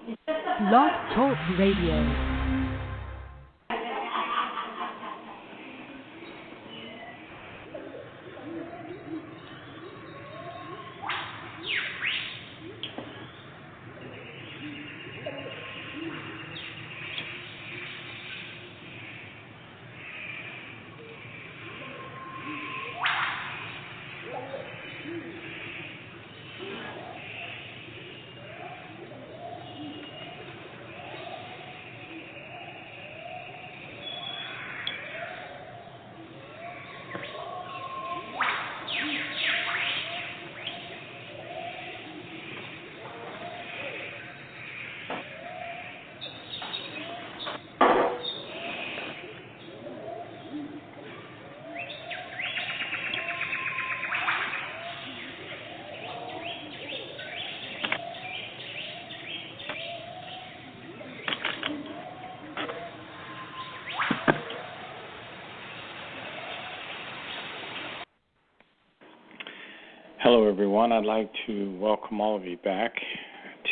Blog Talk Radio. Hello, everyone. I'd like to welcome all of you back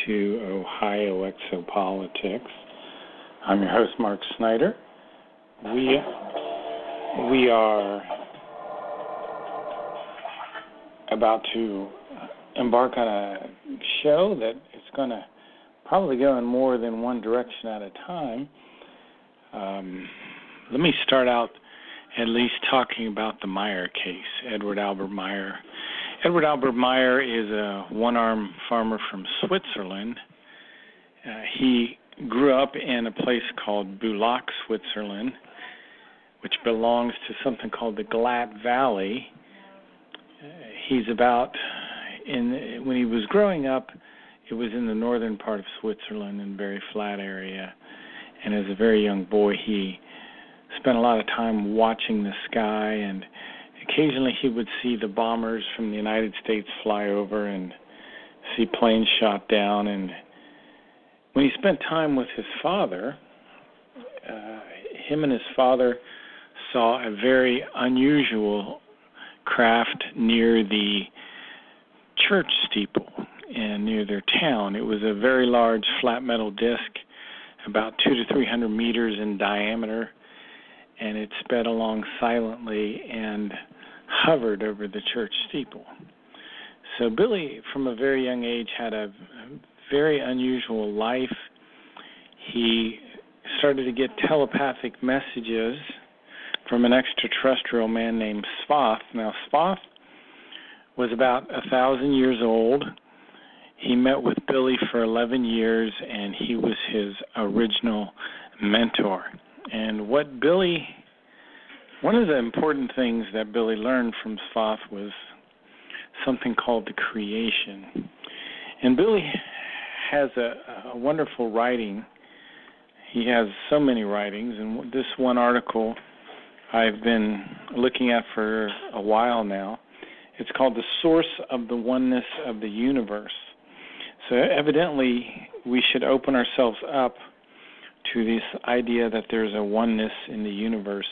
to Ohio Exopolitics. I'm your host, Mark Snyder. We are about to embark on a show that is going to probably go in more than one direction at a time. Let me start out at least talking about the Meyer case, Edward Albert Meyer. Edward Albert Meyer is a one-arm farmer from Switzerland. He grew up in a place called Bulak, Switzerland, which belongs to something called the Glatt Valley. When he was growing up, it was in the northern part of Switzerland in a very flat area. And as a very young boy, he spent a lot of time watching the sky, and occasionally he would see the bombers from the United States fly over and see planes shot down. And when he spent time with his father, him and his father saw a very unusual craft near the church steeple and near their town. It was a very large flat metal disc, about 200 to 300 meters in diameter, and it sped along silently and hovered over the church steeple. So Billy, from a very young age, had a very unusual life. He started to get telepathic messages from an extraterrestrial man named Svath. Now, Svath was about 1,000 years old. He met with Billy for 11 years, and he was his original mentor. And one of the important things that Billy learned from Svath was something called the creation. And Billy has a wonderful writing. He has so many writings, and this one article I've been looking at for a while now. It's called The Source of the Oneness of the Universe. So evidently we should open ourselves up to this idea that there's a oneness in the universe.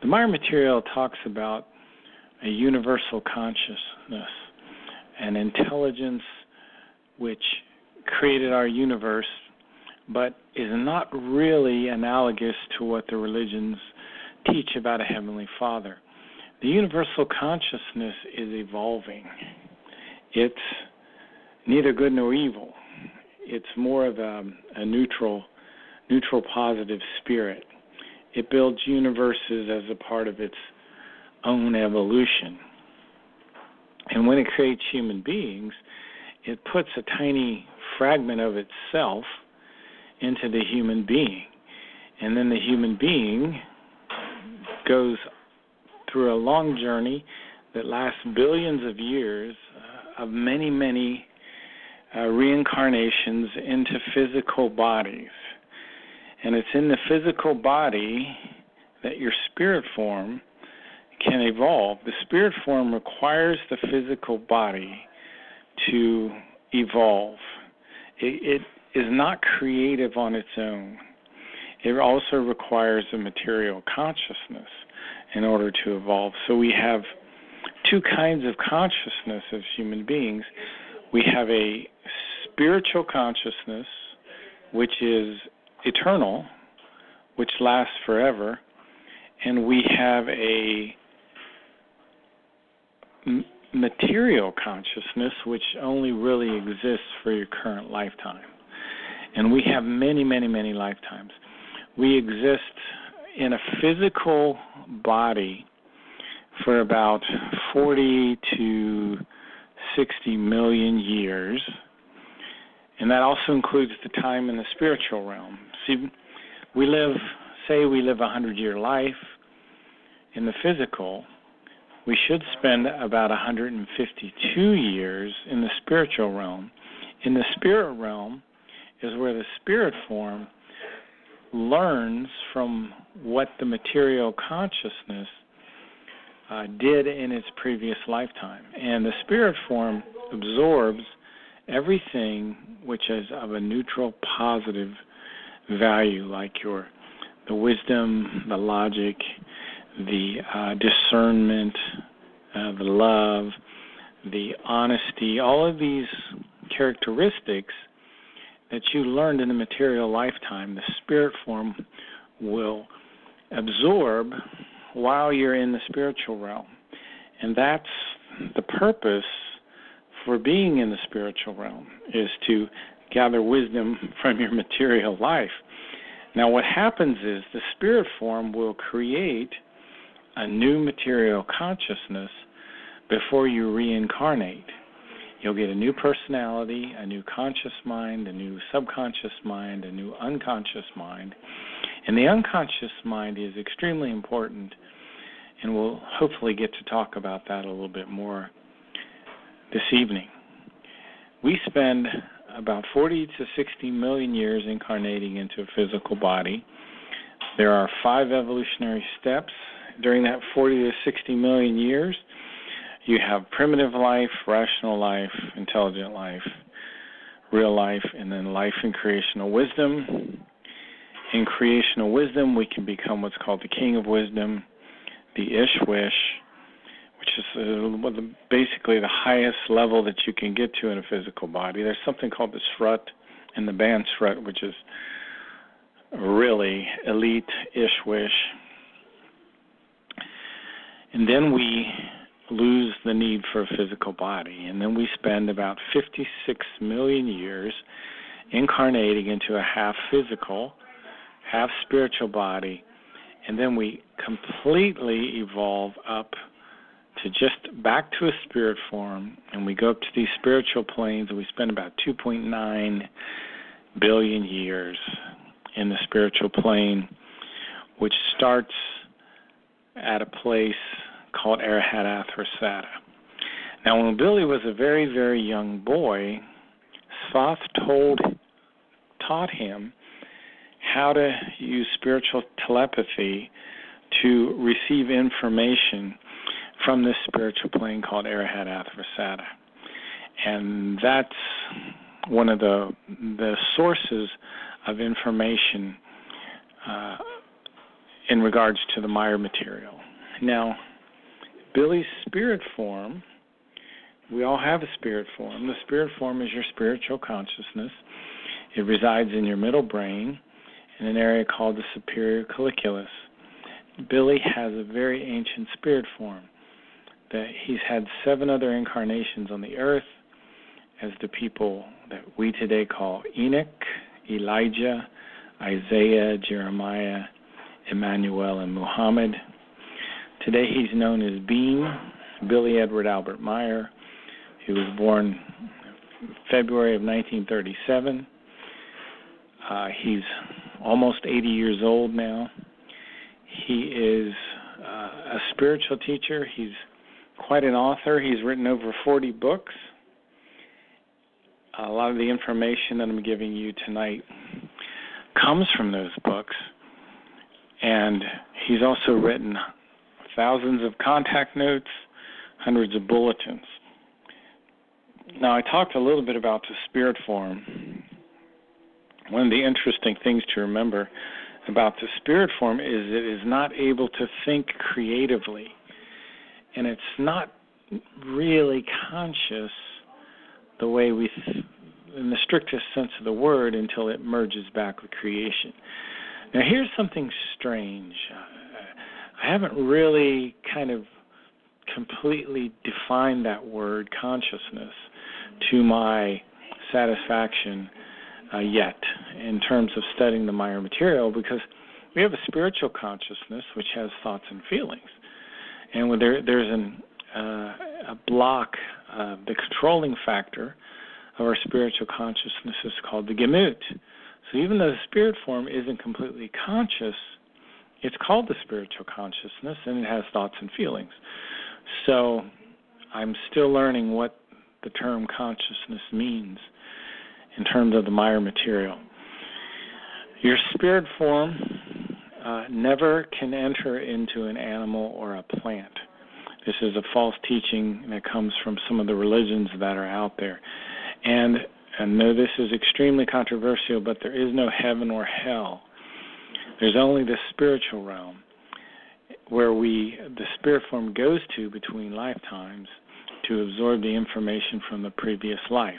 The Meyer material talks about a universal consciousness, an intelligence which created our universe, but is not really analogous to what the religions teach about a Heavenly Father. The universal consciousness is evolving. It's neither good nor evil. It's more of a neutral positive spirit. It builds universes as a part of its own evolution. And when it creates human beings, it puts a tiny fragment of itself into the human being. And then the human being goes through a long journey that lasts billions of years of many, many reincarnations into physical bodies. And it's in the physical body that your spirit form can evolve. The spirit form requires the physical body to evolve. It is not creative on its own. It also requires a material consciousness in order to evolve. So we have two kinds of consciousness as human beings. We have a spiritual consciousness which is eternal, which lasts forever, and we have a material consciousness which only really exists for your current lifetime. And we have many, many, many lifetimes. We exist in a physical body for about 40 to 60 million years, and that also includes the time in the spiritual realm. See, we live a 100-year life in the physical. We should spend about 152 years in the spiritual realm. In the spirit realm is where the spirit form learns from what the material consciousness did in its previous lifetime. And the spirit form absorbs everything which is of a neutral, positive value, like the wisdom, the logic, the discernment, the love, the honesty, all of these characteristics that you learned in the material lifetime, the spirit form will absorb while you're in the spiritual realm. And that's the purpose for being in the spiritual realm, is to gather wisdom from your material life. Now what happens is the spirit form will create a new material consciousness before you reincarnate. You'll get a new personality, a new conscious mind, a new subconscious mind, a new unconscious mind. And the unconscious mind is extremely important, and we'll hopefully get to talk about that a little bit more this evening. We spend about 40 to 60 million years incarnating into a physical body. There are 5 evolutionary steps during that 40 to 60 million years. You have primitive life, rational life, intelligent life, real life, and then life in creational wisdom. In creational wisdom, we can become what's called the king of wisdom, the Ish-Wish, which is basically the highest level that you can get to in a physical body. There's something called the Srut and the Ban Srut, which is really elite Ish-Wish. And then we lose the need for a physical body. And then we spend about 56 million years incarnating into a half physical, half spiritual body. And then we completely evolve up to just back to a spirit form. And we go up to these spiritual planes, and we spend about 2.9 billion years in the spiritual plane, which starts at a place called Arahat Athrasata. Now, when Billy was a very, very young boy, Thoth taught him how to use spiritual telepathy to receive information from this spiritual plane called Arahat Athrasata. And that's one of the sources of information in regards to the Meyer material. Now, Billy's spirit form, we all have a spirit form. The spirit form is your spiritual consciousness. It resides in your middle brain in an area called the superior colliculus. Billy has a very ancient spirit form. That he's had 7 other incarnations on the earth as the people that we today call Enoch, Elijah, Isaiah, Jeremiah, Emmanuel, and Muhammad. Today he's known as Bean, Billy Edward Albert Meier. He was born February of 1937. He's almost 80 years old now. He is a spiritual teacher. He's quite an author. He's written over 40 books. A lot of the information that I'm giving you tonight comes from those books. And he's also written thousands of contact notes, hundreds of bulletins. Now, I talked a little bit about the spirit form. One of the interesting things to remember about the spirit form is it is not able to think creatively. And it's not really conscious the way we in the strictest sense of the word until it merges back with creation. Now, here's something strange. I haven't really kind of completely defined that word consciousness to my satisfaction yet in terms of studying the Meyer material, because we have a spiritual consciousness which has thoughts and feelings. And when there's a block, the controlling factor of our spiritual consciousness is called the Gemut. So even though the spirit form isn't completely conscious, it's called the spiritual consciousness, and it has thoughts and feelings. So I'm still learning what the term consciousness means in terms of the Meyer material. Your spirit form never can enter into an animal or a plant. This is a false teaching that comes from some of the religions that are out there. And I know this is extremely controversial, but there is no heaven or hell. There's only the spiritual realm where the spirit form goes to between lifetimes to absorb the information from the previous life.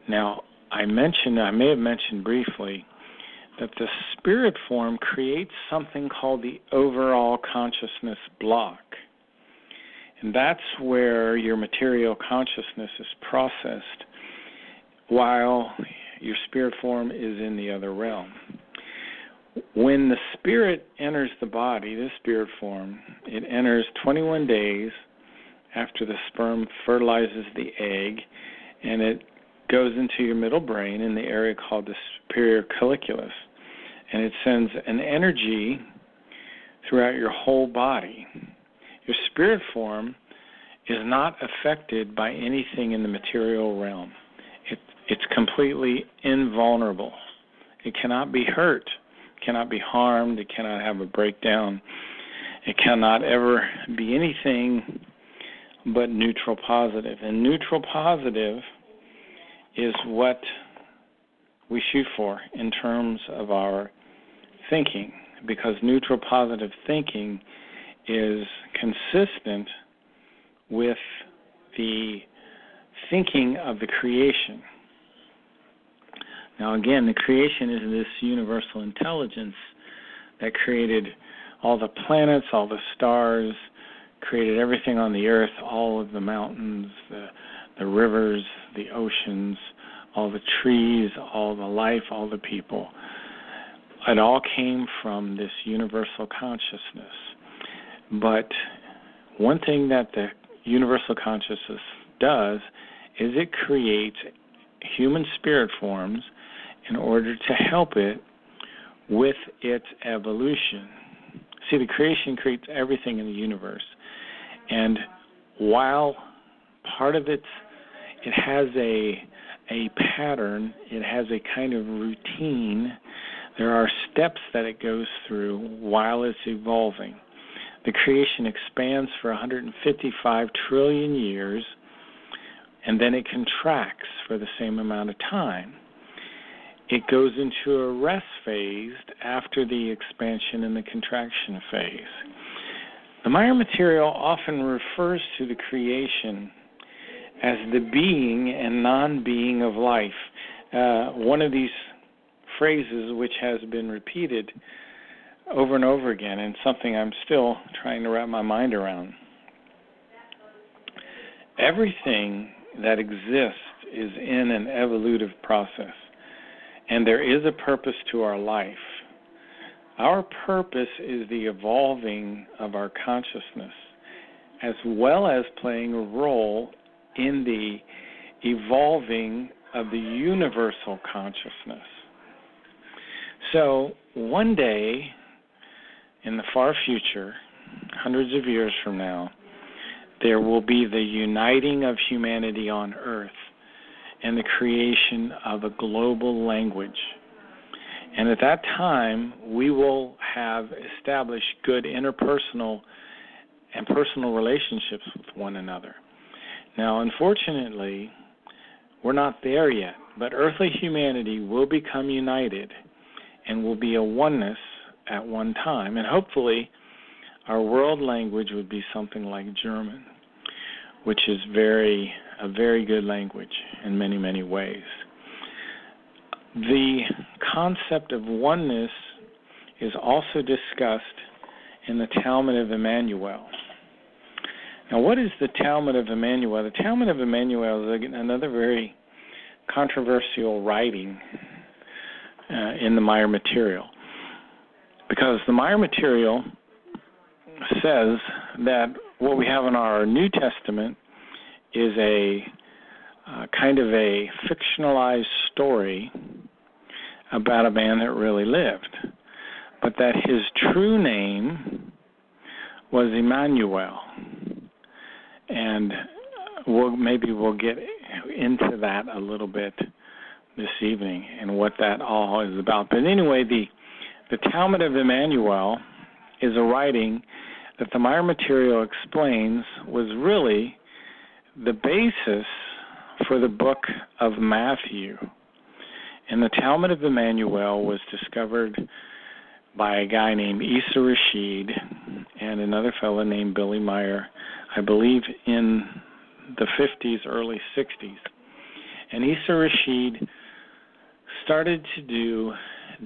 Now, I may have mentioned briefly that the spirit form creates something called the overall consciousness block. And that's where your material consciousness is processed while your spirit form is in the other realm. When the spirit enters the body, the spirit form, it enters 21 days after the sperm fertilizes the egg, and it goes into your middle brain in the area called the superior colliculus, and it sends an energy throughout your whole body. Your spirit form is not affected by anything in the material realm. It's completely invulnerable. It cannot be hurt. It cannot be harmed. It cannot have a breakdown. It cannot ever be anything but neutral positive. And neutral positive is what we shoot for in terms of our thinking, because neutral positive thinking is consistent with the thinking of the creation. Now again, the creation is this universal intelligence that created all the planets, all the stars, created everything on the earth, all of the mountains, the rivers, the oceans, all the trees, all the life, all the people. It all came from this universal consciousness. But one thing that the universal consciousness does is it creates human spirit forms in order to help it with its evolution. See, the creation creates everything in the universe. And while part of it has a pattern, it has a kind of routine, there are steps that it goes through while it's evolving. The creation expands for 155 trillion years, and then it contracts for the same amount of time. It goes into a rest phase after the expansion and the contraction phase. The Meyer material often refers to the creation as the being and non-being of life. One of these phrases which has been repeated over and over again, and something I'm still trying to wrap my mind around. Everything that exists is in an evolutive process, and there is a purpose to our life. Our purpose is the evolving of our consciousness, as well as playing a role in the evolving of the universal consciousness. So one day, in the far future, hundreds of years from now, there will be the uniting of humanity on Earth and the creation of a global language. And at that time, we will have established good interpersonal and personal relationships with one another. Now, unfortunately, we're not there yet, but earthly humanity will become united and will be a oneness at one time. And hopefully, our world language would be something like German, which is a very good language in many, many ways. The concept of oneness is also discussed in the Talmud of Emmanuel. Now, what is the Talmud of Emmanuel? The Talmud of Emmanuel is another very controversial writing in the Meier material, because the Meier material says that what we have in our New Testament is a kind of a fictionalized story about a man that really lived, but that his true name was Emmanuel. And maybe we'll get into that a little bit this evening and what that all is about. But anyway, the Talmud of Emmanuel is a writing that the Meier material explains was really the basis for the book of Matthew. And the Talmud of Emmanuel was discovered by a guy named Issa Rashid and another fellow named Billy Meier, I believe in the 50s, early 60s. And Issa Rashid started to do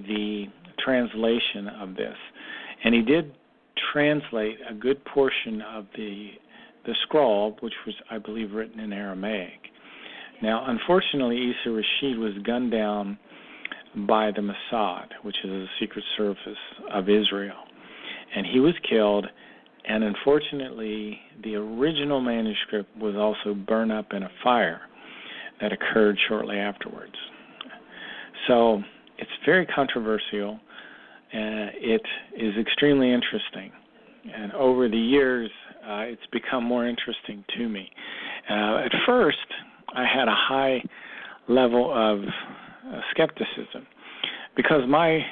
the translation of this. And he did translate a good portion of the scroll, which was, I believe, written in Aramaic. Now, unfortunately, Issa Rashid was gunned down by the Mossad, which is the secret service of Israel. And he was killed, and unfortunately, the original manuscript was also burned up in a fire that occurred shortly afterwards. So it's very controversial, and it is extremely interesting. And over the years, it's become more interesting to me. At first, I had a high level of skepticism, because my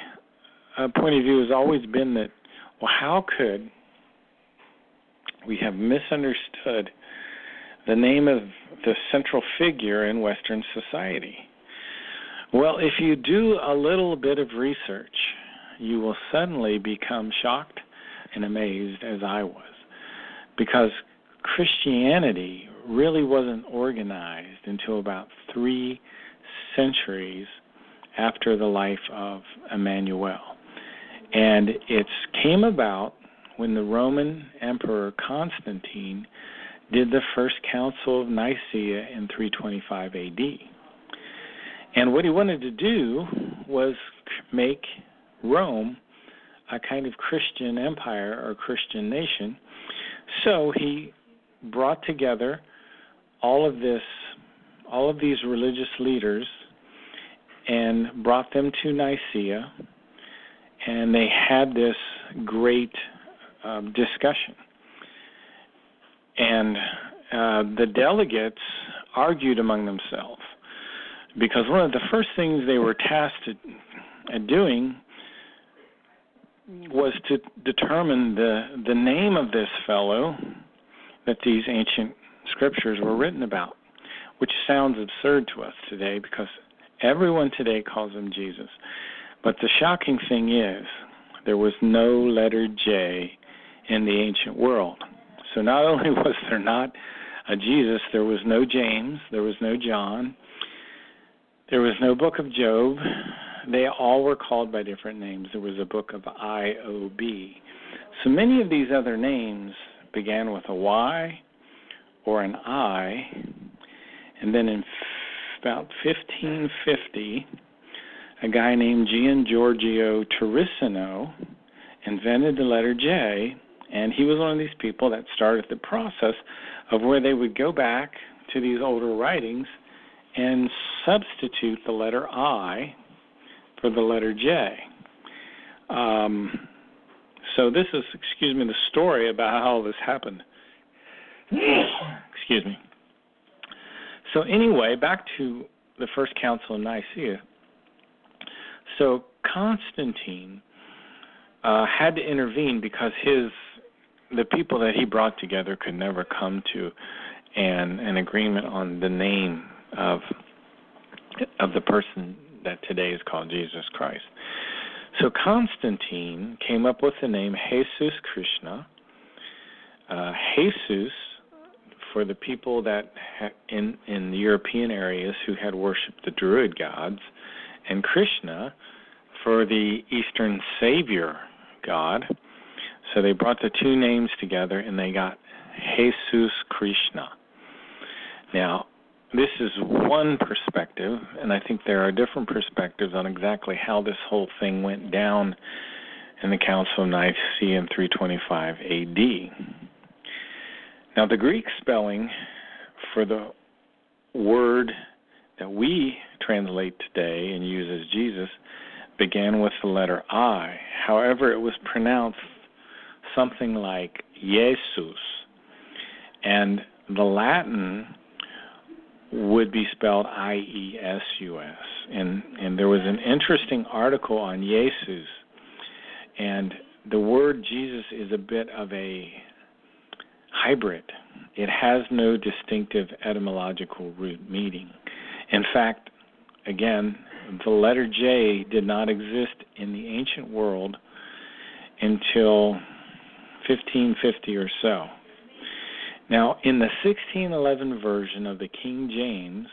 point of view has always been that, well, how could we have misunderstood the name of the central figure in Western society? Well, if you do a little bit of research, you will suddenly become shocked and amazed, as I was, because Christianity really wasn't organized until about 3 centuries after the life of Emmanuel. And it came about when the Roman Emperor Constantine did the First Council of Nicaea in 325 AD. And what he wanted to do was make Rome a kind of Christian empire or Christian nation. So he brought together all of these religious leaders and brought them to Nicaea, and they had this great discussion. And the delegates argued among themselves, because one of the first things they were tasked at doing was to determine the name of this fellow that these ancient scriptures were written about, which sounds absurd to us today because everyone today calls him Jesus. But the shocking thing is there was no letter J in the ancient world. So not only was there not a Jesus, there was no James, there was no John, there was no book of Job. They all were called by different names. There was a book of I-O-B. So many of these other names began with a Y or an I, and then in about 1550, a guy named Gian Giorgio Terracino invented the letter J, and he was one of these people that started the process of where they would go back to these older writings and substitute the letter I for the letter J. So this is, the story about how all this happened. Excuse me. So anyway, back to the First Council of Nicaea. So Constantine had to intervene because the people that he brought together could never come to an agreement on the name of the person that today is called Jesus Christ. So Constantine came up with the name Jesus Krishna. Jesus, for the people that in the European areas who had worshipped the Druid gods, and Krishna for the Eastern Savior God. So they brought the two names together and they got Jesus Krishna. Now, this is one perspective, and I think there are different perspectives on exactly how this whole thing went down in the Council of Nicaea in 325 AD. Now, the Greek spelling for the word that we translate today and use as Jesus began with the letter I. However, it was pronounced something like Jesus, and the Latin would be spelled I-E-S-U-S. And there was an interesting article on Jesus, and the word Jesus is a bit of a hybrid. It has no distinctive etymological root meaning. In fact, again, the letter J did not exist in the ancient world until 1550 or so. Now, in the 1611 version of the King James,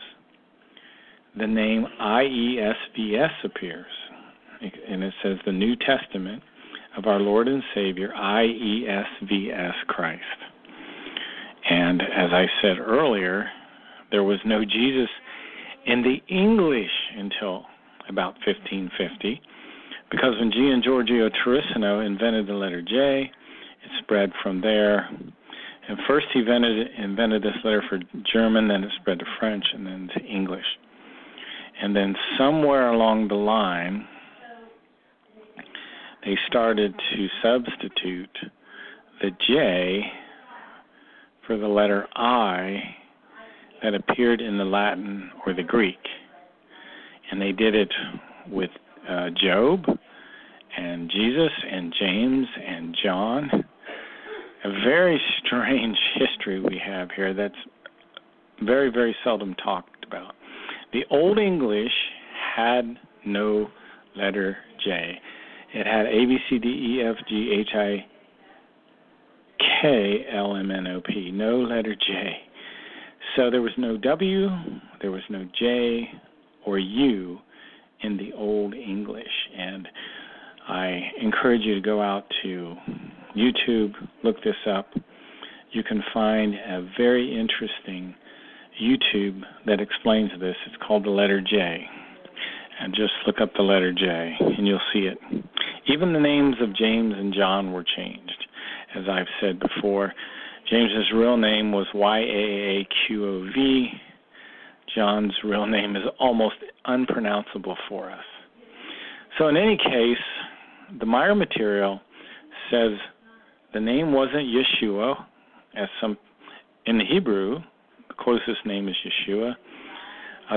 the name IESVS appears, and it says the New Testament of our Lord and Savior, IESVS Christ. And as I said earlier, there was no Jesus in the English until about 1550, because when Gian Giorgio Terracino invented the letter J, it spread from there. And first he invented this letter for German, then it spread to French, and then to English. And then somewhere along the line, they started to substitute the J for the letter I that appeared in the Latin or the Greek. And they did it with Job and Jesus and James and John. A very strange history we have here that's very, very seldom talked about. The Old English had no letter J. It had A, B, C, D, E, F, G, H, I, K, L, M, N, O, P. No letter J. So there was no W, there was no J or U in the Old English. And I encourage you to go out to YouTube, look this up. You can find a very interesting YouTube that explains this. It's called The Letter J. And just look up the letter J, and you'll see it. Even the names of James and John were changed. As I've said before, James's real name was Yaaqov. John's real name is almost unpronounceable for us. So in any case, the Meier material says the name wasn't Yeshua, as some in the Hebrew, the closest name is Yeshua.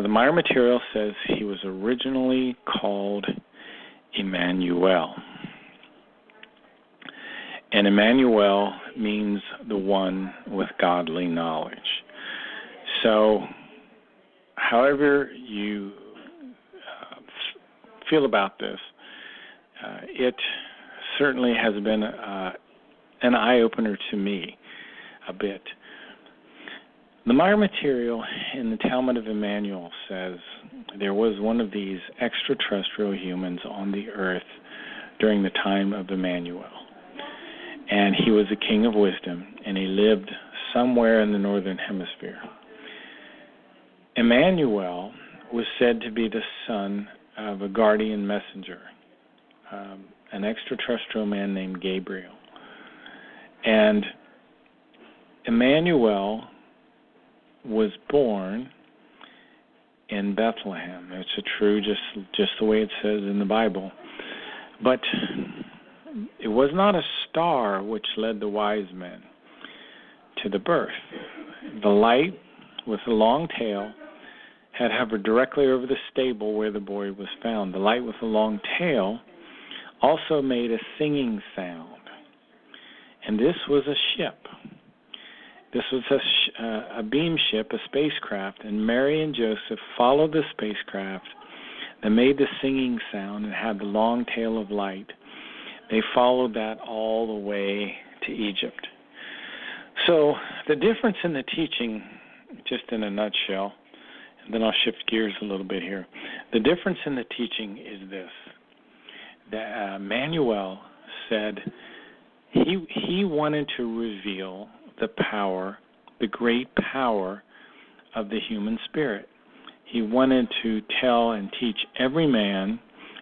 The Meier material says he was originally called Emmanuel. And Emmanuel means the one with godly knowledge. So, however you feel about this, it certainly has been an eye-opener to me a bit. The Meier material in the Talmud of Emmanuel says there was one of these extraterrestrial humans on the earth during the time of Emmanuel. And he was a king of wisdom, and he lived somewhere in the northern hemisphere. Emmanuel was said to be the son of a guardian messenger, an extraterrestrial man named Gabriel. And Emmanuel was born in Bethlehem. It's true, just the way it says in the Bible. But it was not a star which led the wise men to the birth. The light with the long tail had hovered directly over the stable where the boy was found. The light with the long tail also made a singing sound. And this was a ship. This was a beam ship, a spacecraft, and Mary and Joseph followed the spacecraft that made the singing sound and had the long tail of light. They followed that all the way to Egypt. So the difference in the teaching, just in a nutshell, and then I'll shift gears a little bit here. The difference in the teaching is this. Manuel said he wanted to reveal the power, the great power of the human spirit. He wanted to tell and teach every man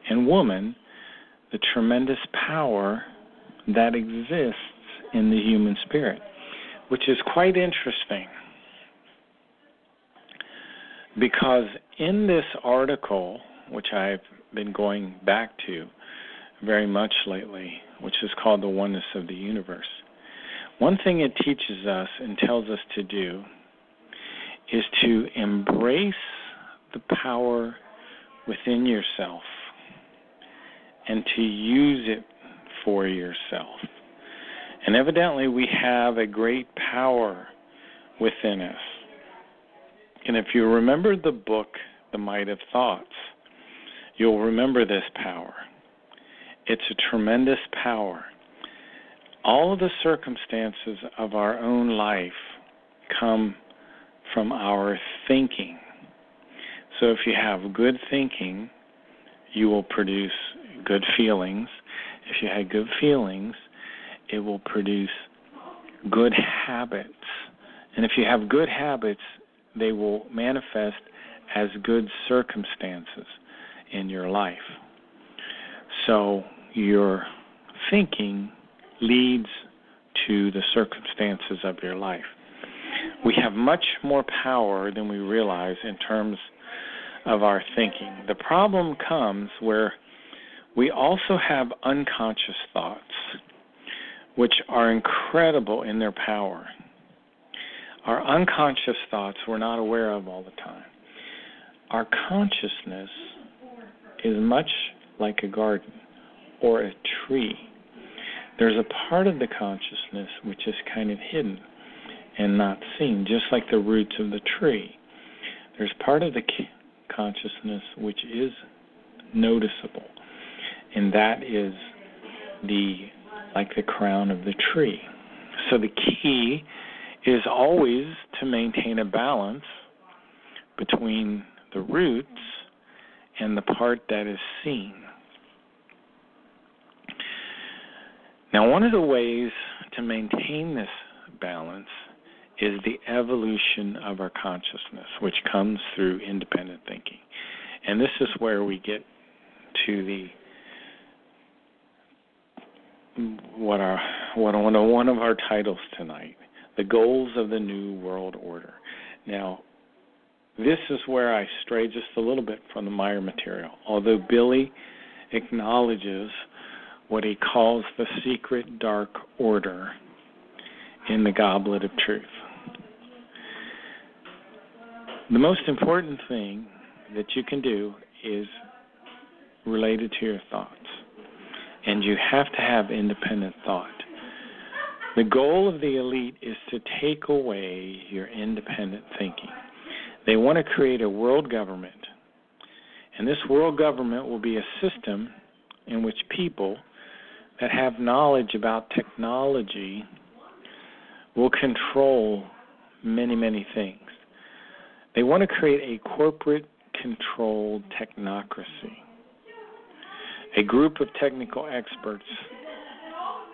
and woman the tremendous power that exists in the human spirit, which is quite interesting because in this article, which I've been going back to very much lately, which is called The Oneness of the Universe, one thing it teaches us and tells us to do is to embrace the power within yourself and to use it for yourself. And evidently we have a great power within us. And if you remember the book, The Might of Thoughts, you'll remember this power. It's a tremendous power. All of the circumstances of our own life come from our thinking. So if you have good thinking, you will produce good feelings. If you have good feelings, it will produce good habits. And if you have good habits, they will manifest as good circumstances in your life. So your thinking leads to the circumstances of your life. We have much more power than we realize in terms of our thinking. The problem comes where we also have unconscious thoughts, which are incredible in their power. Our unconscious thoughts we're not aware of all the time. Our consciousness is much like a garden or a tree. There's a part of the consciousness which is kind of hidden and not seen, just like the roots of the tree. There's part of the consciousness which is noticeable, and that is like the crown of the tree. So the key is always to maintain a balance between the roots and the part that is seen. Now, one of the ways to maintain this balance is the evolution of our consciousness, which comes through independent thinking. And this is where we get to one of our titles tonight, the goals of the New World Order. Now, this is where I stray just a little bit from the Meier material, although Billy acknowledges what he calls the secret dark order in the Goblet of Truth. The most important thing that you can do is related to your thoughts, and you have to have independent thought. The goal of the elite is to take away your independent thinking. They want to create a world government, and this world government will be a system in which people that have knowledge about technology will control many, many things. They want to create a corporate-controlled technocracy, a group of technical experts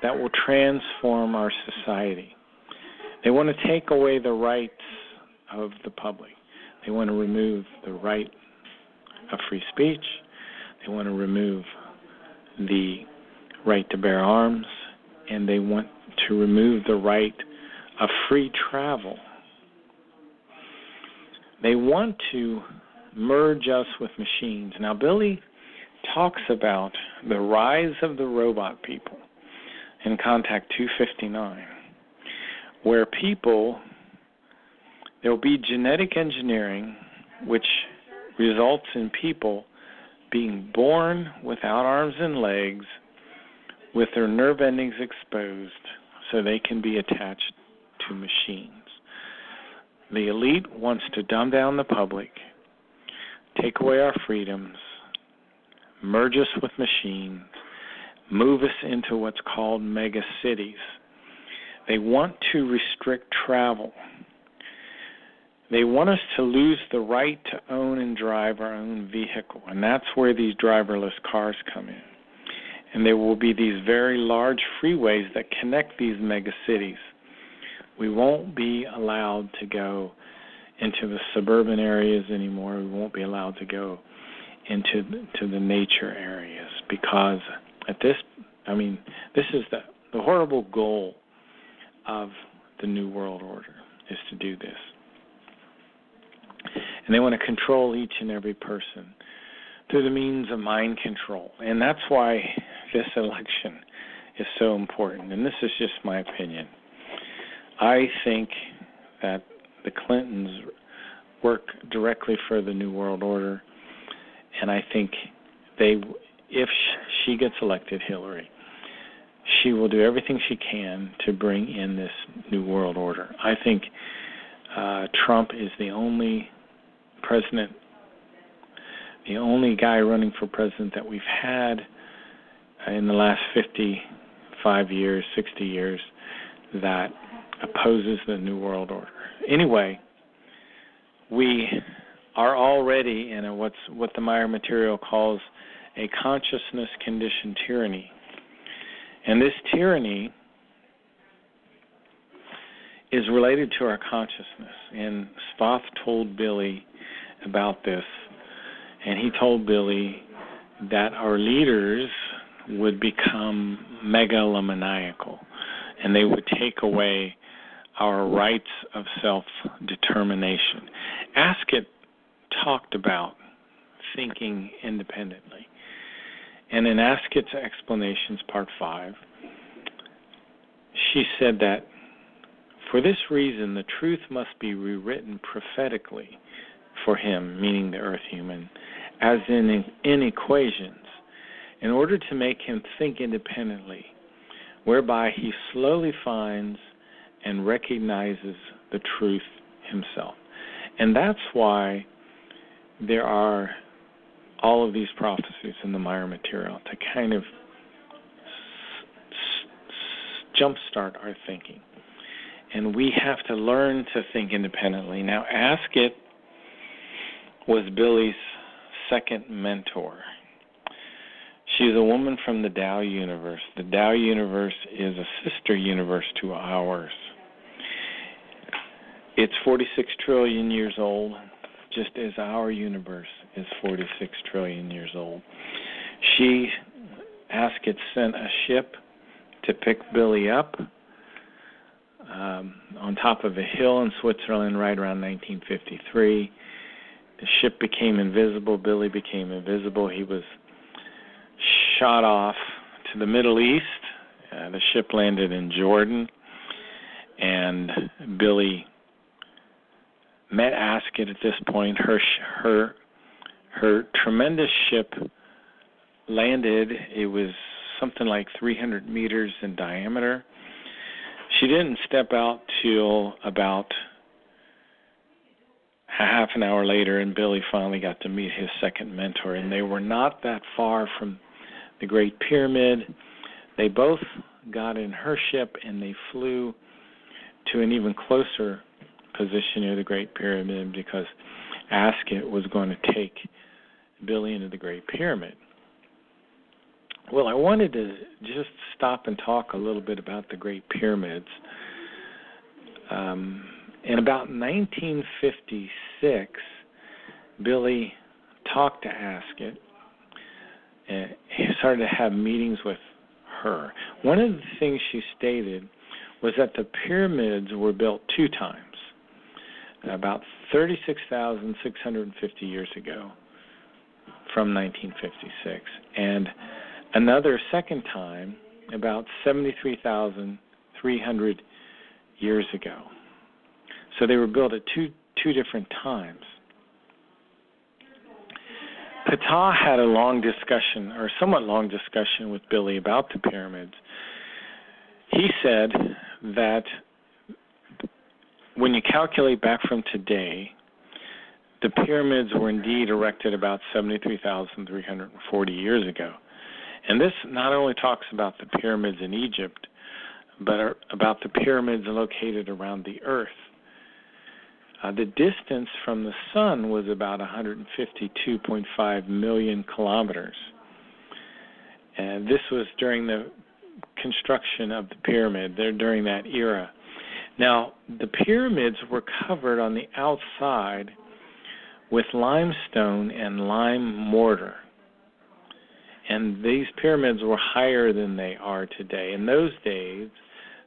that will transform our society. They want to take away the rights of the public. They want to remove the right of free speech. They want to remove the right to bear arms, and they want to remove the right of free travel. They want to merge us with machines. Now, Billy talks about the rise of the robot people in Contact 259, where there will be genetic engineering which results in people being born without arms and legs with their nerve endings exposed so they can be attached to machines. The elite wants to dumb down the public, take away our freedoms, merge us with machines, move us into what's called mega cities. They want to restrict travel. They want us to lose the right to own and drive our own vehicle, and that's where these driverless cars come in. And there will be these very large freeways that connect these mega cities. We won't be allowed to go into the suburban areas anymore. We won't be allowed to go into the nature areas because this is the horrible goal of the New World Order, is to do this. And they want to control each and every person through the means of mind control. And that's why this election is so important. And this is just my opinion. I think that the Clintons work directly for the New World Order. And I think if she gets elected, Hillary, she will do everything she can to bring in this New World Order. I think Trump is the only president, the only guy running for president that we've had in the last 55 years, 60 years, that opposes the New World Order. Anyway, we are already in what the Meyer material calls a consciousness-conditioned tyranny. And this tyranny is related to our consciousness. And Spoth told Billy about this, and he told Billy that our leaders would become megalomaniacal, and they would take away our rights of self-determination. Askett talked about thinking independently. And in Askett's Explanations, Part 5, she said that for this reason, the truth must be rewritten prophetically for him, meaning the earth human, as in equations, in order to make him think independently, whereby he slowly finds and recognizes the truth himself. And that's why there are all of these prophecies in the Meyer material, to kind of jumpstart our thinking. And we have to learn to think independently. Now, Ascot was Billy's second mentor. She's a woman from the Tao universe. The Tao universe is a sister universe to ours. It's 46 trillion years old, just as our universe is 46 trillion years old. Ascot sent a ship to pick Billy up on top of a hill in Switzerland right around 1953. The ship became invisible. Billy became invisible. He was shot off to the Middle East. The ship landed in Jordan, and Billy met Ascot at this point. Her tremendous ship landed. It was something like 300 meters in diameter. She didn't step out till about half an hour later, and Billy finally got to meet his second mentor, and they were not that far from the Great Pyramid. They both got in her ship, and they flew to an even closer position near the Great Pyramid because Ascot was going to take Billy into the Great Pyramid. Well, I wanted to just stop and talk a little bit about the Great Pyramids. In about 1956, Billy talked to Ascot, and he started to have meetings with her. One of the things she stated was that the pyramids were built two times, about 36,650 years ago from 1956, and another second time about 73,300 years ago. So they were built at two different times. Ptah had a long discussion, or somewhat long discussion, with Billy about the pyramids. He said that when you calculate back from today, the pyramids were indeed erected about 73,340 years ago. And this not only talks about the pyramids in Egypt, but about the pyramids located around the earth. The distance from the sun was about 152.5 million kilometers. And this was during the construction of the pyramid, during that era. Now, the pyramids were covered on the outside with limestone and lime mortar. And these pyramids were higher than they are today. In those days,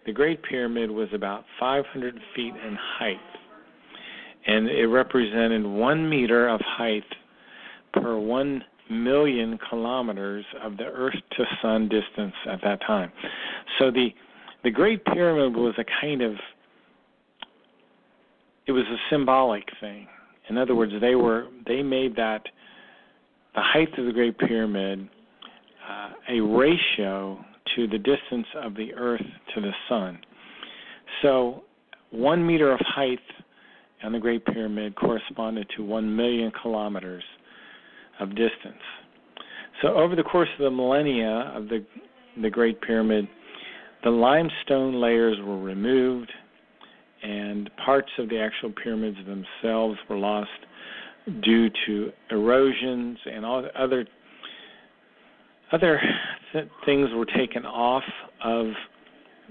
the Great Pyramid was about 500 feet in height. And it represented 1 meter of height per 1 million kilometers of the Earth-to-Sun distance at that time. So the Great Pyramid was it was a symbolic thing. In other words, they made that the height of the Great Pyramid a ratio to the distance of the Earth to the Sun. So 1 meter of height on the Great Pyramid corresponded to 1 million kilometers of distance. So over the course of the millennia of the Great Pyramid, the limestone layers were removed, and parts of the actual pyramids themselves were lost due to erosions, and all other things were taken off of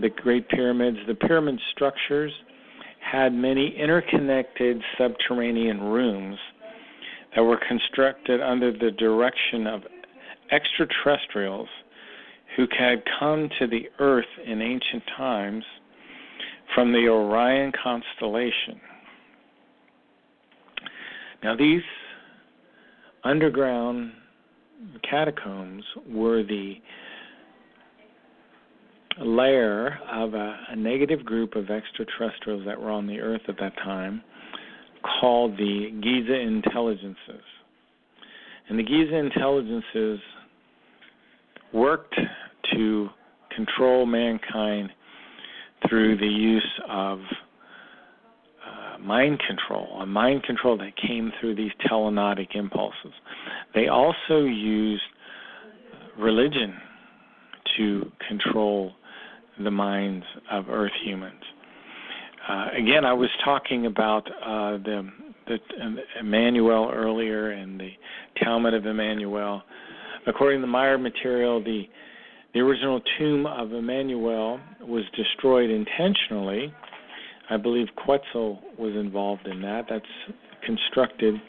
the Great Pyramids. The pyramid structures had many interconnected subterranean rooms that were constructed under the direction of extraterrestrials who had come to the Earth in ancient times from the Orion constellation. Now, these underground catacombs were the lair of a negative group of extraterrestrials that were on the Earth at that time, called the Giza intelligences. And the Giza intelligences worked to control mankind through the use of mind control, a mind control that came through these telenotic impulses. They also used religion to control the minds of Earth humans. Again, I was talking about the Emmanuel earlier and the Talmud of Emmanuel. According to the Meier material, the original tomb of Emmanuel was destroyed intentionally. I believe Quetzal was involved in that. That's constructed.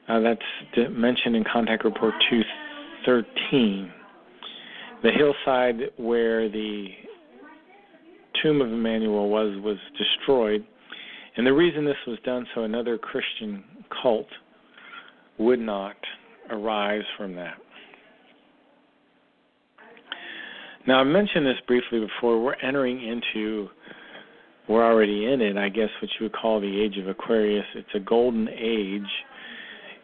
That's mentioned in Contact Report 213. The hillside where the tomb of Emmanuel was destroyed. And the reason this was done so another Christian cult would not arise from that. Now, I mentioned this briefly before. We're already in it, I guess, what you would call the Age of Aquarius. It's a golden age.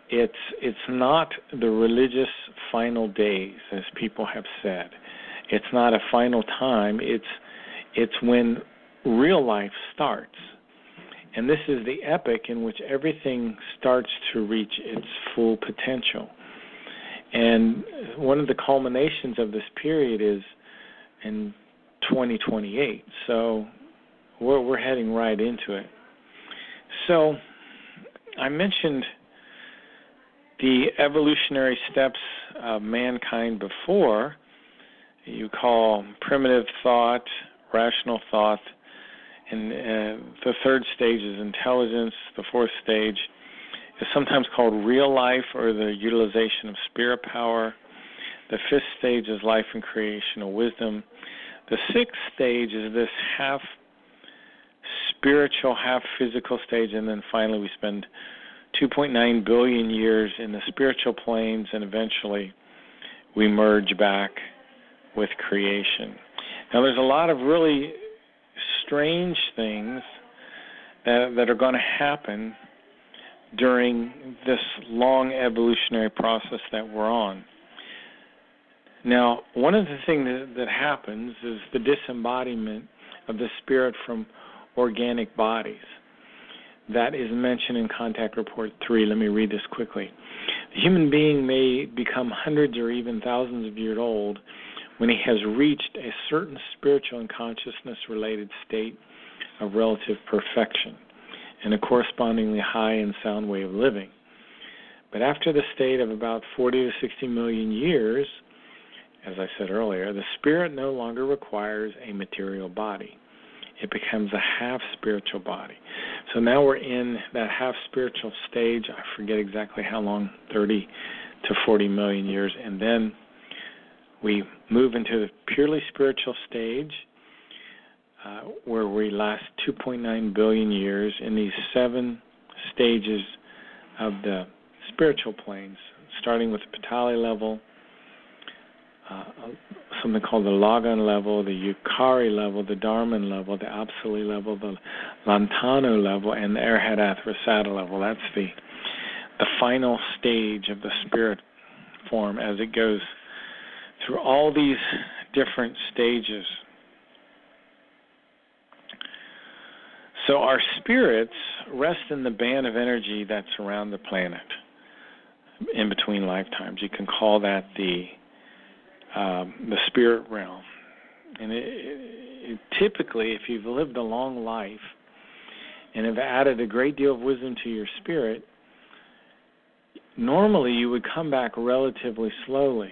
It's not the religious final days, as people have said. It's not a final time. It's when real life starts. And this is the epoch in which everything starts to reach its full potential. And one of the culminations of this period is in 2028. So we're heading right into it. So I mentioned the evolutionary steps of mankind before. You call primitive thought, rational thought, and the third stage is intelligence. The fourth stage is sometimes called real life or the utilization of spirit power. The fifth stage is life and creational wisdom. The sixth stage is this half spiritual, half physical stage, and then finally we spend 2.9 billion years in the spiritual planes, and eventually we merge back with creation. Now, there's a lot of really strange things that are going to happen during this long evolutionary process that we're on. Now, one of the things that happens is the disembodiment of the spirit from organic bodies. That is mentioned in Contact Report 3. Let me read this quickly. The human being may become hundreds or even thousands of years old when he has reached a certain spiritual and consciousness-related state of relative perfection. and a correspondingly high and sound way of living. But after the state of about 40 to 60 million years, as I said earlier, the spirit no longer requires a material body. It becomes a half-spiritual body. So now we're in that half-spiritual stage. I forget exactly how long, 30 to 40 million years. And then we move into the purely spiritual stage, where we last 2.9 billion years in these 7 stages of the spiritual planes, starting with the Patali level, something called the Lagan level, the Yukari level, the Dharman level, the Apsali level, the Lantano level, and the Arhat-Athrasata level. That's the final stage of the spirit form as it goes through all these different stages. So our spirits rest in the band of energy that's around the planet in between lifetimes. You can call that the spirit realm. And it typically, if you've lived a long life and have added a great deal of wisdom to your spirit, normally you would come back relatively slowly.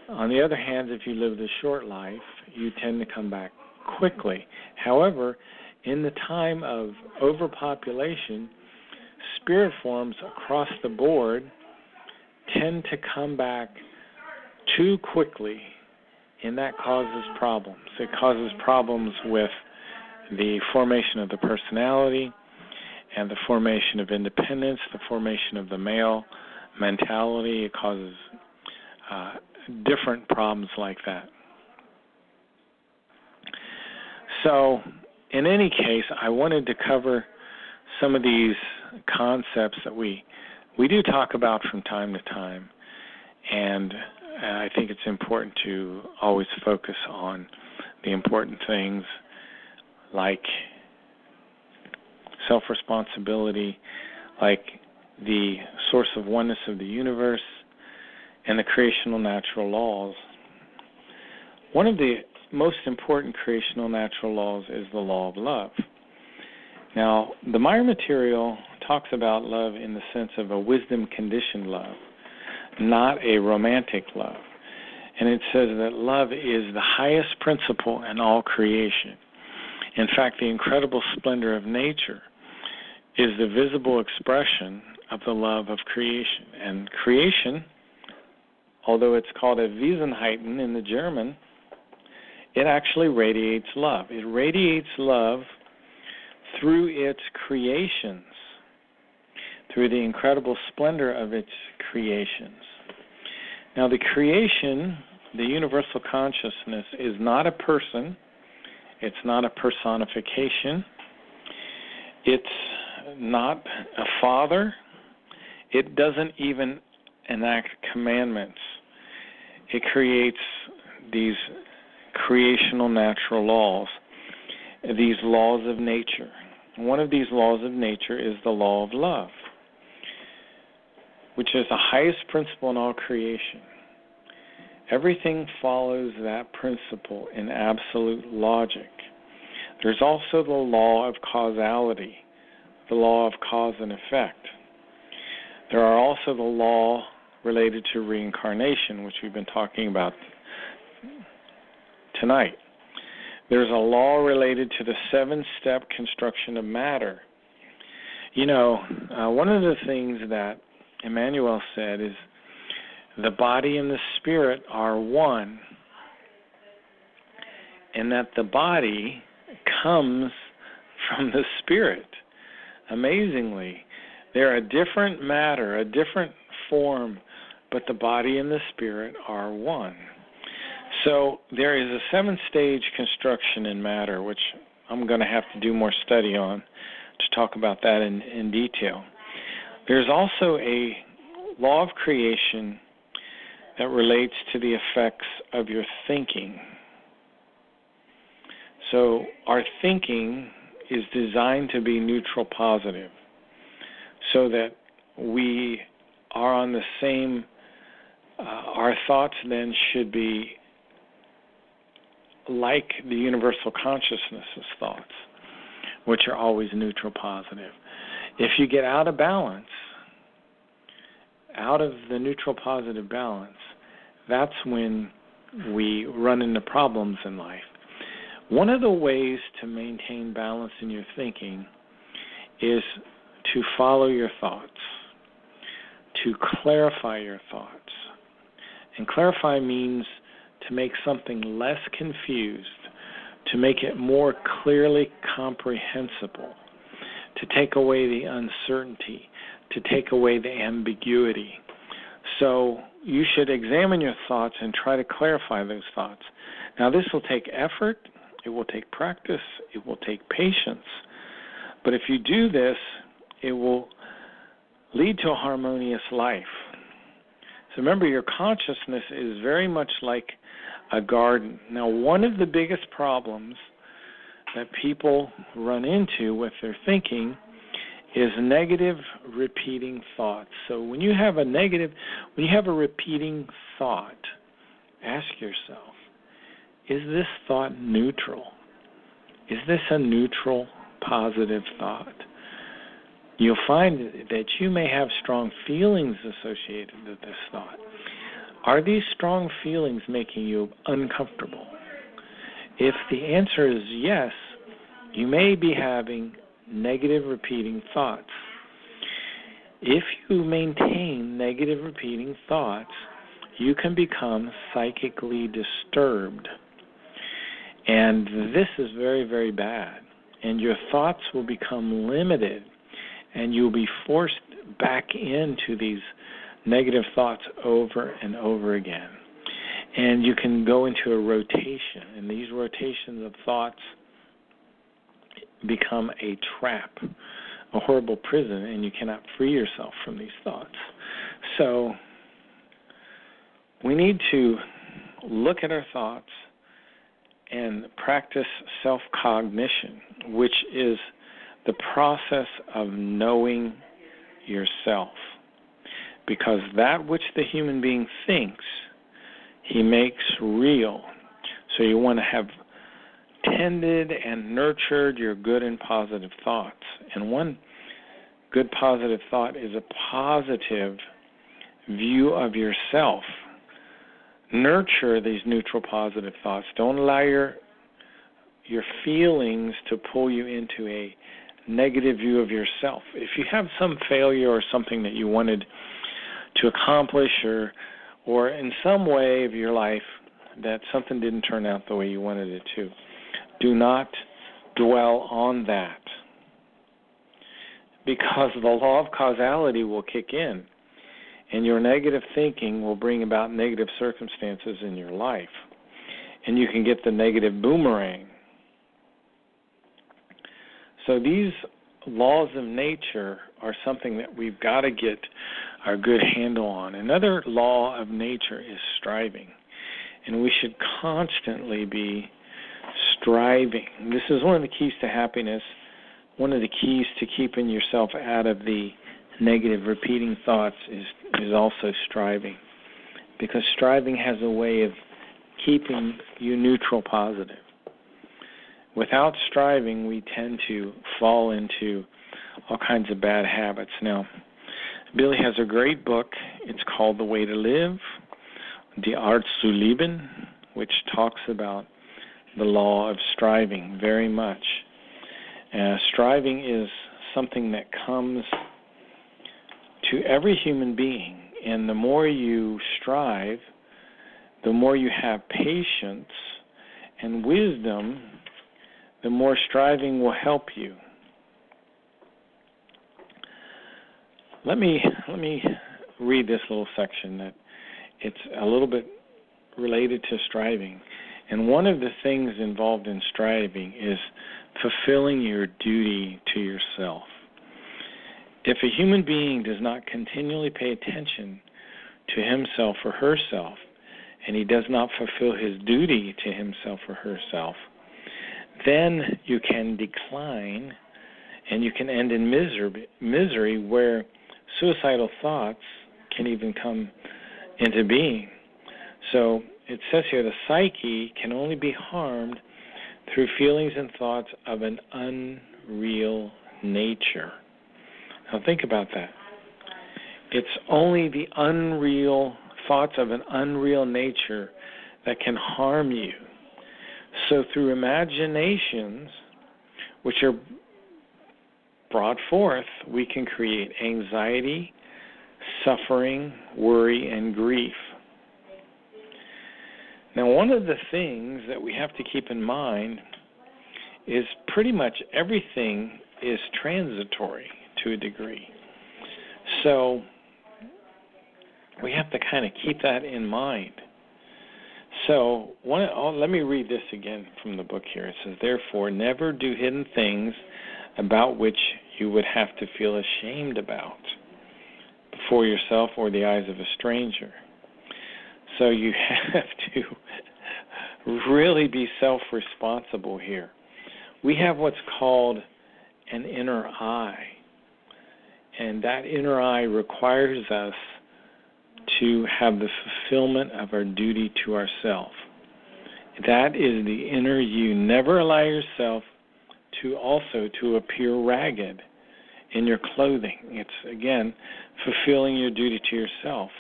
On the other hand, if you lived a short life, you tend to come back quickly. However, in the time of overpopulation, spirit forms across the board tend to come back too quickly, and that causes problems. It causes problems with the formation of the personality and the formation of independence, the formation of the male mentality. It causes different problems like that. So, in any case, I wanted to cover some of these concepts that we do talk about from time to time, and I think it's important to always focus on the important things like self-responsibility, like the source of oneness of the universe, and the creational natural laws. One of the most important creational natural laws is the law of love. Now, the Meyer material talks about love in the sense of a wisdom-conditioned love, not a romantic love. And it says that love is the highest principle in all creation. In fact, the incredible splendor of nature is the visible expression of the love of creation. And creation, although it's called a Wesenheiten in the German, it actually radiates love. It radiates love through its creations, through the incredible splendor of its creations. Now, the creation, the universal consciousness, is not a person. It's not a personification. It's not a father. It doesn't even enact commandments. It creates these creational natural laws, these laws of nature. One of these laws of nature is the law of love, which is the highest principle in all creation. Everything follows that principle in absolute logic. There's also the law of causality, the law of cause and effect. There are also the law related to reincarnation, which we've been talking about tonight. There's a law related to the 7-step construction of matter. You know, one of the things that Emmanuel said is the body and the spirit are one, and that the body comes from the spirit. Amazingly, they're a different matter, a different form, but the body and the spirit are one. So there is a 7-stage construction in matter, which I'm going to have to do more study on to talk about that in detail. There's also a law of creation that relates to the effects of your thinking. So our thinking is designed to be neutral positive, so that we are on the same, our thoughts then should be like the universal consciousness's thoughts, which are always neutral positive. If you get out of balance, out of the neutral positive balance, that's when we run into problems in life. One of the ways to maintain balance in your thinking is to follow your thoughts, to clarify your thoughts. And clarify means to make something less confused, to make it more clearly comprehensible, to take away the uncertainty, to take away the ambiguity. So you should examine your thoughts and try to clarify those thoughts. Now, this will take effort, it will take practice, it will take patience. But if you do this, it will lead to a harmonious life. So remember, your consciousness is very much like a garden. Now, one of the biggest problems that people run into with their thinking is negative repeating thoughts. So when you have a repeating thought, ask yourself, is this thought neutral? Is this a neutral, positive thought? You'll find that you may have strong feelings associated with this thought. Are these strong feelings making you uncomfortable? If the answer is yes, you may be having negative repeating thoughts. If you maintain negative repeating thoughts, you can become psychically disturbed. And this is very, very bad. And your thoughts will become limited, and you'll be forced back into these negative thoughts over and over again. And you can go into a rotation, and these rotations of thoughts become a trap, a horrible prison, and you cannot free yourself from these thoughts. So we need to look at our thoughts and practice self-cognition, which is the process of knowing yourself. Because that which the human being thinks, he makes real. So you want to have tended and nurtured your good and positive thoughts. And one good positive thought is a positive view of yourself. Nurture these neutral positive thoughts. Don't allow your feelings to pull you into a negative view of yourself. If you have some failure or something that you wanted to accomplish, or in some way of your life that something didn't turn out the way you wanted it to, do not dwell on that, because the law of causality will kick in, and your negative thinking will bring about negative circumstances in your life, and you can get the negative boomerang. So these laws of nature are something that we've got to get our good handle on. Another law of nature is striving, and we should constantly be striving. This is one of the keys to happiness, one of the keys to keeping yourself out of the negative repeating thoughts is also striving, because striving has a way of keeping you neutral positive. Without striving, we tend to fall into all kinds of bad habits. Now, Billy has a great book. It's called The Way to Live, Die Art zu Leben, which talks about the law of striving very much. Striving is something that comes to every human being, and the more you strive, the more you have patience and wisdom, the more striving will help you. Let me read this little section that it's a little bit related to striving. And one of the things involved in striving is fulfilling your duty to yourself. If a human being does not continually pay attention to himself or herself, and he does not fulfill his duty to himself or herself, then you can decline and you can end in misery where suicidal thoughts can even come into being. So it says here, the psyche can only be harmed through feelings and thoughts of an unreal nature. Now think about that. It's only the unreal thoughts of an unreal nature that can harm you. So through imaginations, which are brought forth, we can create anxiety, suffering, worry, and grief. Now, one of the things that we have to keep in mind is pretty much everything is transitory to a degree. So we have to kind of keep that in mind. So let me read this again from the book here. It says, therefore, never do hidden things about which you would have to feel ashamed about before yourself or the eyes of a stranger. So you have to really be self-responsible here. We have what's called an inner eye, and that inner eye requires us to have the fulfillment of our duty to ourself. That is the inner you. Never allow yourself to appear ragged in your clothing. It's, again, fulfilling your duty to yourself.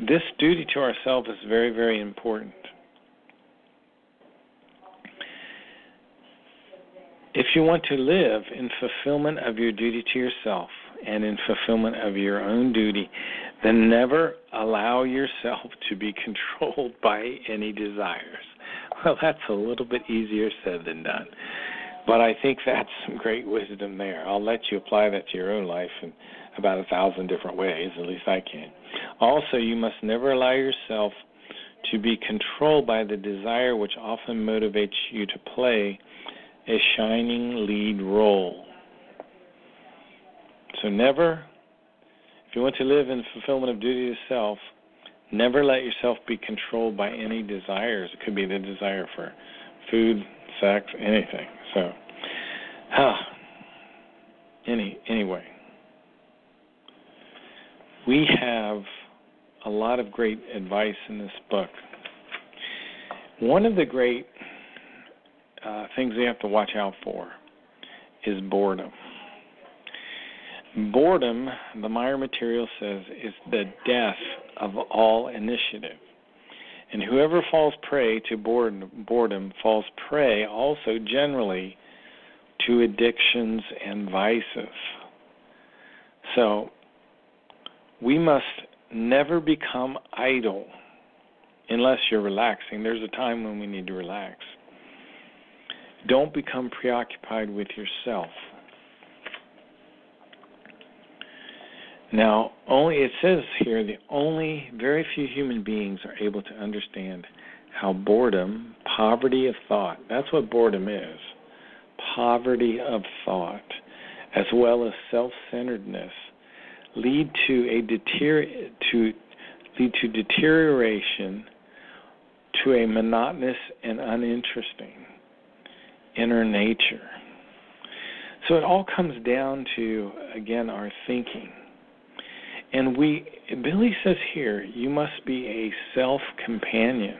This duty to ourselves is very, very important. If you want to live in fulfillment of your duty to yourself and in fulfillment of your own duty, then never allow yourself to be controlled by any desires. Well, that's a little bit easier said than done. But I think that's some great wisdom there. I'll let you apply that to your own life in about 1,000 different ways, at least I can. Also, you must never allow yourself to be controlled by the desire which often motivates you to play a shining lead role. So never, if you want to live in fulfillment of duty to self, never let yourself be controlled by any desires. It could be the desire for food, sex, anything. So, anyway, we have a lot of great advice in this book. One of the great things we have to watch out for is boredom. Boredom, the Meier material says, is the death of all initiative. And whoever falls prey to boredom falls prey also generally to addictions and vices. So we must never become idle unless you're relaxing. There's a time when we need to relax. Don't become preoccupied with yourself. Now, it says here, very few human beings are able to understand how boredom, poverty of thought, that's what boredom is, poverty of thought, as well as self-centeredness, lead to deterioration to a monotonous and uninteresting inner nature. So it all comes down to, again, our thinking. And Billy says here, you must be a self-companion.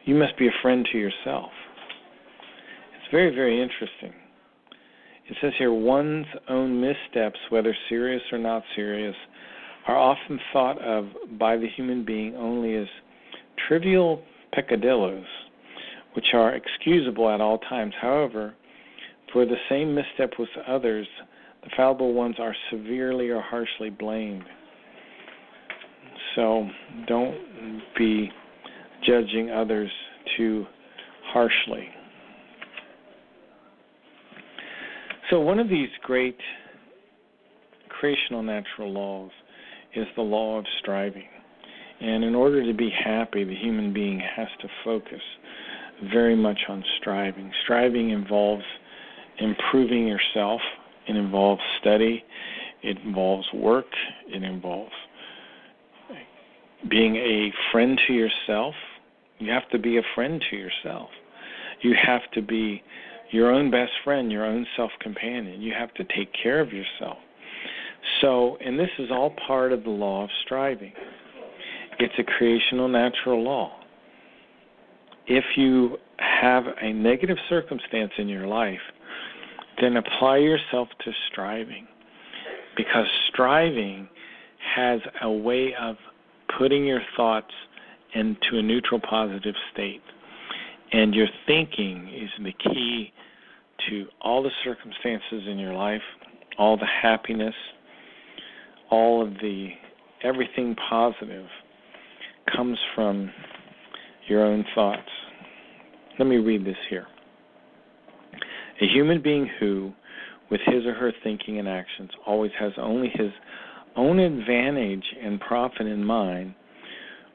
You must be a friend to yourself. It's very, very interesting. It says here, one's own missteps, whether serious or not serious, are often thought of by the human being only as trivial peccadillos, which are excusable at all times. However, for the same misstep with others, the fallible ones are severely or harshly blamed. So don't be judging others too harshly. So one of these great creational natural laws is the law of striving. And in order to be happy, the human being has to focus very much on striving. Striving involves improving yourself. It involves study. It involves work. It involves being a friend to yourself. You have to be a friend to yourself. You have to be your own best friend, your own self-companion. You have to take care of yourself. So, and this is all part of the law of striving. It's a creational natural law. if you have a negative circumstance in your life, then apply yourself to striving, because striving has a way of putting your thoughts into a neutral positive state. And your thinking is the key to all the circumstances in your life, all the happiness, all of the everything positive comes from your own thoughts. Let me read this here. A human being who, with his or her thinking and actions, always has only his own advantage and profit in mind,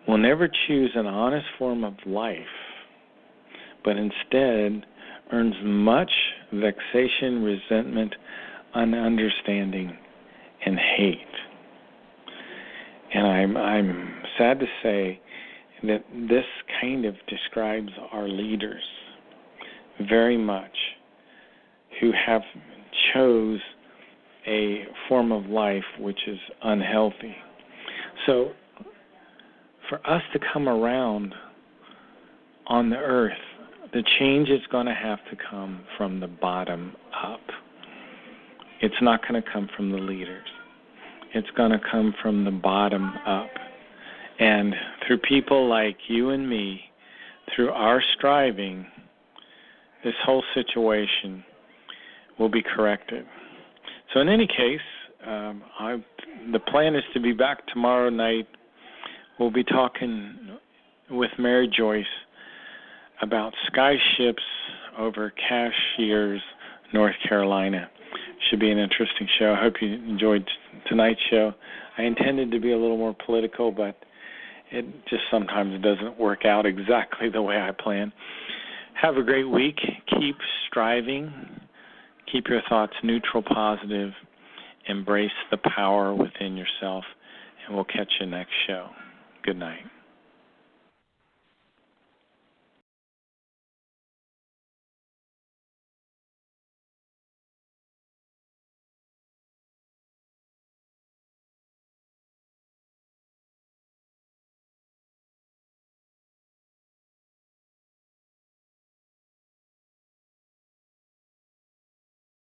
will never choose an honest form of life, but instead earns much vexation, resentment, ununderstanding, and hate. And I'm sad to say that this kind of describes our leaders very much, who have chose a form of life which is unhealthy. So for us to come around on the earth, the change is going to have to come from the bottom up. It's not going to come from the leaders. It's going to come from the bottom up. And through people like you and me, through our striving, this whole situation will be corrected. So in any case, the plan is to be back tomorrow night. We'll be talking with Mary Joyce about skyships over Cashiers, North Carolina. Should be an interesting show. I hope you enjoyed tonight's show. I intended to be a little more political, but it just sometimes doesn't work out exactly the way I plan. Have a great week. Keep striving. Keep your thoughts neutral, positive. Embrace the power within yourself, and we'll catch you next show. Good night.